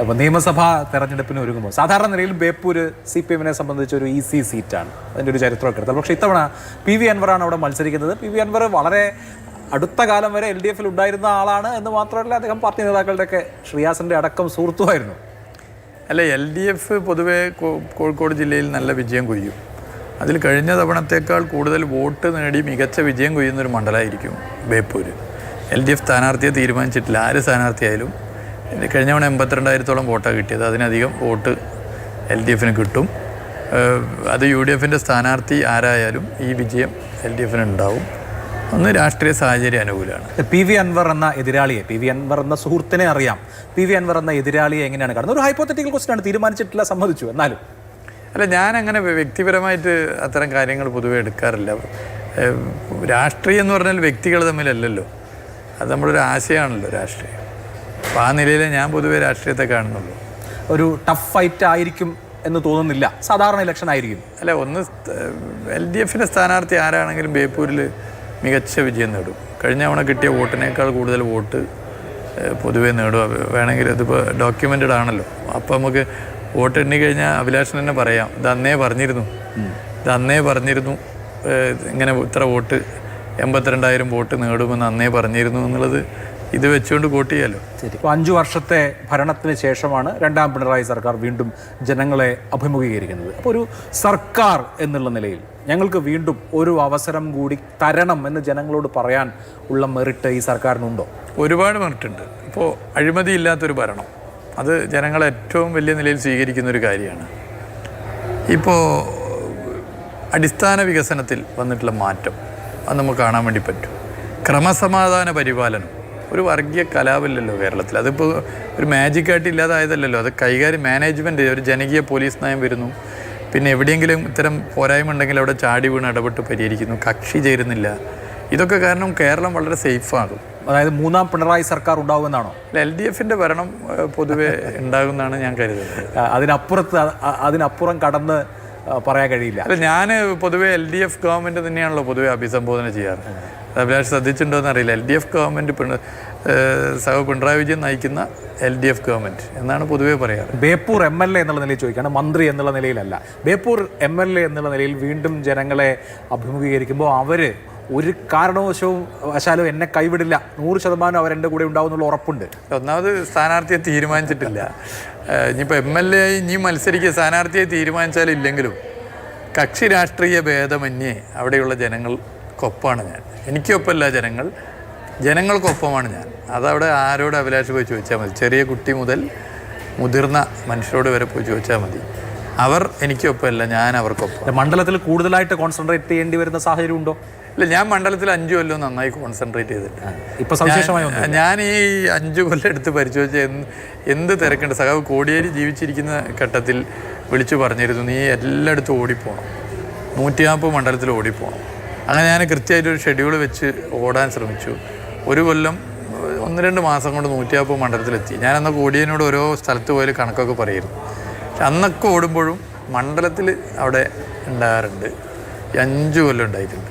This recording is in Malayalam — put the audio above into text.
അപ്പോൾ നിയമസഭാ തെരഞ്ഞെടുപ്പിന് ഒരുങ്ങുമ്പോൾ സാധാരണ നിലയിൽ ബേപ്പൂർ CPM-നെ സംബന്ധിച്ച് ഒരു ഈസി സീറ്റാണ്, അതിൻ്റെ ഒരു ചരിത്രമൊക്കെ എടുത്താൽ. പക്ഷേ ഇത്തവണ PV അൻവറാണ് അവിടെ മത്സരിക്കുന്നത്. PV അൻവർ വളരെ അടുത്ത കാലം വരെ LDF-ൽ ഉണ്ടായിരുന്ന ആളാണ് എന്ന് മാത്രമല്ല, അദ്ദേഹം പാർട്ടി നേതാക്കളുടെയൊക്കെ ശ്രീയാസിൻ്റെ അടക്കം സുഹൃത്തുമായിരുന്നു. അല്ല, LDF പൊതുവേ കോഴിക്കോട് ജില്ലയിൽ നല്ല വിജയം കൊയ്യും. അതിൽ കഴിഞ്ഞ തവണത്തേക്കാൾ കൂടുതൽ വോട്ട് നേടി മികച്ച വിജയം കൊയ്യുന്നൊരു മണ്ഡലമായിരിക്കും ബേപ്പൂർ. LDF സ്ഥാനാർത്ഥിയെ തീരുമാനിച്ചിട്ടില്ല, ആര് സ്ഥാനാർത്ഥിയായാലും. കഴിഞ്ഞ തവണ 82,000-ഓളം വോട്ടാണ് കിട്ടിയത്. അതിനധികം വോട്ട് LDF-ന് കിട്ടും. അത് UDF-ൻ്റെ സ്ഥാനാർത്ഥി ആരായാലും ഈ വിജയം LDF-ന് ഉണ്ടാവും. ഒന്ന് രാഷ്ട്രീയ സാഹചര്യം അനുകൂലമാണ്. PV അൻവർ എന്ന എതിരാളിയെ, PV അൻവർ എന്ന സുഹൃത്തിനെ അറിയാം, PV അൻവർ എന്ന എതിരാളിയെ എങ്ങനെയാണ് കാണുന്നത്? ഒരു ഹൈപ്പോത്തറ്റിക്കൽ ക്വസ്റ്റ്യൻ ആണ്, തീരുമാനിച്ചിട്ടില്ല, സമ്മതിച്ചു. എന്നാലും അല്ല, ഞാനങ്ങനെ വ്യക്തിപരമായിട്ട് അത്തരം കാര്യങ്ങൾ പൊതുവെ എടുക്കാറില്ല. രാഷ്ട്രീയം എന്ന് പറഞ്ഞാൽ വ്യക്തികൾ തമ്മിലല്ലല്ലോ, അത് നമ്മളൊരു ആശയമാണല്ലോ രാഷ്ട്രീയം. അപ്പോൾ ആ നിലയിൽ ഞാൻ പൊതുവെ രാഷ്ട്രീയത്തെ കാണുന്നുള്ളൂ. ഒരു ടഫ് ഫൈറ്റ് ആയിരിക്കും എന്ന് തോന്നുന്നില്ല, സാധാരണ ഇലക്ഷൻ ആയിരിക്കും. അല്ല, ഒന്ന് LDF-ൻ്റെ സ്ഥാനാർത്ഥി ആരാണെങ്കിലും ബേപ്പൂരിൽ മികച്ച വിജയം നേടും. കഴിഞ്ഞ തവണ കിട്ടിയ വോട്ടിനേക്കാൾ കൂടുതൽ വോട്ട് പൊതുവേ നേടുക. വേണമെങ്കിൽ ഇതിപ്പോൾ ഡോക്യുമെൻറ്റഡ് ആണല്ലോ. അപ്പോൾ നമുക്ക് വോട്ട് എണ്ണി കഴിഞ്ഞാൽ അഭിലാഷൻ തന്നെ പറയാം, ഇത് അന്നേ പറഞ്ഞിരുന്നു ഇങ്ങനെ ഇത്ര വോട്ട് 82,000 വോട്ട് നേടുമെന്ന് അന്നേ പറഞ്ഞിരുന്നു എന്നുള്ളത് ഇത് വെച്ചുകൊണ്ട് വോട്ട് ചെയ്യാമല്ലോ. ശരി, ഇപ്പോൾ 5 വർഷത്തെ ഭരണത്തിന് ശേഷമാണ് രണ്ടാം പിണറായി സർക്കാർ വീണ്ടും ജനങ്ങളെ അഭിമുഖീകരിക്കുന്നത്. അപ്പോൾ ഒരു സർക്കാർ എന്നുള്ള നിലയിൽ ഞങ്ങൾക്ക് വീണ്ടും ഒരു അവസരം കൂടി തരണം എന്ന് ജനങ്ങളോട് പറയാൻ ഉള്ള മെറിറ്റ് ഈ സർക്കാരിനുണ്ടോ? ഒരുപാട് മെറിറ്റുണ്ട്. ഇപ്പോൾ അഴിമതിയില്ലാത്തൊരു ഭരണം, അത് ജനങ്ങൾ ഏറ്റവും വലിയ നിലയിൽ സ്വീകരിക്കുന്നൊരു കാര്യമാണ്. ഇപ്പോൾ അടിസ്ഥാന വികസനത്തിൽ വന്നിട്ടുള്ള മാറ്റം അത് നമുക്ക് കാണാൻ വേണ്ടി പറ്റും. ക്രമസമാധാന പരിപാലനം, ഒരു വർഗീയ കലാപമില്ലല്ലോ കേരളത്തിൽ. അതിപ്പോൾ ഒരു മാജിക്കായിട്ട് ഇല്ലാതായതല്ലല്ലോ, അത് മാനേജ്മെൻറ്റ്, ഒരു ജനകീയ പോലീസ് നയം വരുന്നു. പിന്നെ എവിടെയെങ്കിലും ഇത്തരം പോരായ്മ ഉണ്ടെങ്കിൽ അവിടെ ചാടി വീണ് ഇടപെട്ട് പരിഹരിക്കുന്നു, കക്ഷി ചേരുന്നില്ല. ഇതൊക്കെ കാരണം കേരളം വളരെ സേഫാകും. അതായത് മൂന്നാം പിണറായി സർക്കാർ ഉണ്ടാകുമെന്നാണോ? LDF-ൻ്റെ ഭരണം പൊതുവെ ഉണ്ടാകുമെന്നാണ് ഞാൻ കരുതുന്നത്. അതിനപ്പുറം കടന്ന് പറയാൻ കഴിയില്ല. അല്ല, ഞാൻ പൊതുവെ LDF ഗവൺമെൻറ് തന്നെയാണല്ലോ പൊതുവെ അഭിസംബോധന ചെയ്യാറ്. അഭിലാഷ് ശ്രദ്ധിച്ചിട്ടുണ്ടോ എന്നറിയില്ല. LDF ഗവൺമെൻറ് പിണറായി വിജയൻ നയിക്കുന്ന LDF ഗവൺമെൻറ് എന്നാണ് പൊതുവേ പറയാറ്. ബേപ്പൂർ MLA എന്നുള്ള നിലയിൽ ചോദിക്കുകയാണ്, മന്ത്രി എന്നുള്ള നിലയിലല്ല. ബേപ്പൂർ MLA എന്നുള്ള നിലയിൽ വീണ്ടും ജനങ്ങളെ അഭിമുഖീകരിക്കുമ്പോൾ അവർ ഒരു കാരണവശാലും എന്നെ കൈവിടില്ല, 100% അവരെൻ്റെ കൂടെ ഉണ്ടാവുന്നുള്ള ഉറപ്പുണ്ട്. ഒന്നാമത് സ്ഥാനാർത്ഥിയെ തീരുമാനിച്ചിട്ടില്ല. ഇനിയിപ്പോൾ MLA ആയി ഇനി മത്സരിക്കുക, സ്ഥാനാർത്ഥിയെ തീരുമാനിച്ചാലില്ലെങ്കിലും കക്ഷി രാഷ്ട്രീയ ഭേദമന്യേ അവിടെയുള്ള ജനങ്ങൾക്കൊപ്പമാണ് ഞാൻ. എനിക്കൊപ്പമല്ല ജനങ്ങൾക്കൊപ്പമാണ് ഞാൻ. അതവിടെ ആരോട് അഭിലാഷ് പോയി ചോദിച്ചാൽ മതി. ചെറിയ കുട്ടി മുതൽ മുതിർന്ന മനുഷ്യരോട് വരെ പോയി ചോദിച്ചാൽ മതി. അവർ എനിക്കൊപ്പമല്ല, ഞാൻ അവർക്കൊപ്പം. മണ്ഡലത്തിൽ കൂടുതലായിട്ട് കോൺസെൻട്രേറ്റ് ചെയ്യേണ്ടി വരുന്ന സാഹചര്യം ഉണ്ടോ? ഇല്ല, ഞാൻ മണ്ഡലത്തിൽ 5 കൊല്ലം നന്നായി കോൺസെൻട്രേറ്റ് ചെയ്തിട്ടുണ്ട്. ഇപ്പോൾ സവിശേഷമായി ഞാൻ ഈ 5 കൊല്ലം എടുത്ത് പരിശോധിച്ച് എന്ത് തിരക്കുണ്ട്. സഖാവ് കോടിയേരി ജീവിച്ചിരിക്കുന്ന ഘട്ടത്തിൽ വിളിച്ചു പറഞ്ഞിരുന്നു, നീ എല്ലായിടത്തും ഓടിപ്പോണം, 140 മണ്ഡലത്തിൽ ഓടിപ്പോണം. അങ്ങനെ ഞാൻ കൃത്യമായിട്ടൊരു ഷെഡ്യൂൾ വെച്ച് ഓടാൻ ശ്രമിച്ചു. ഒരു കൊല്ലം 1-2 മാസം കൊണ്ട് 140 മണ്ഡലത്തിലെത്തി. ഞാനന്ന് കോടിയേരിനോട് ഓരോ സ്ഥലത്ത് പോയാൽ കണക്കൊക്കെ പറയായിരുന്നു. പക്ഷെ അന്നൊക്കെ ഓടുമ്പോഴും മണ്ഡലത്തിൽ അവിടെ ഉണ്ടാകാറുണ്ട്. 5 കൊല്ലം ഉണ്ടായിട്ടുണ്ട്.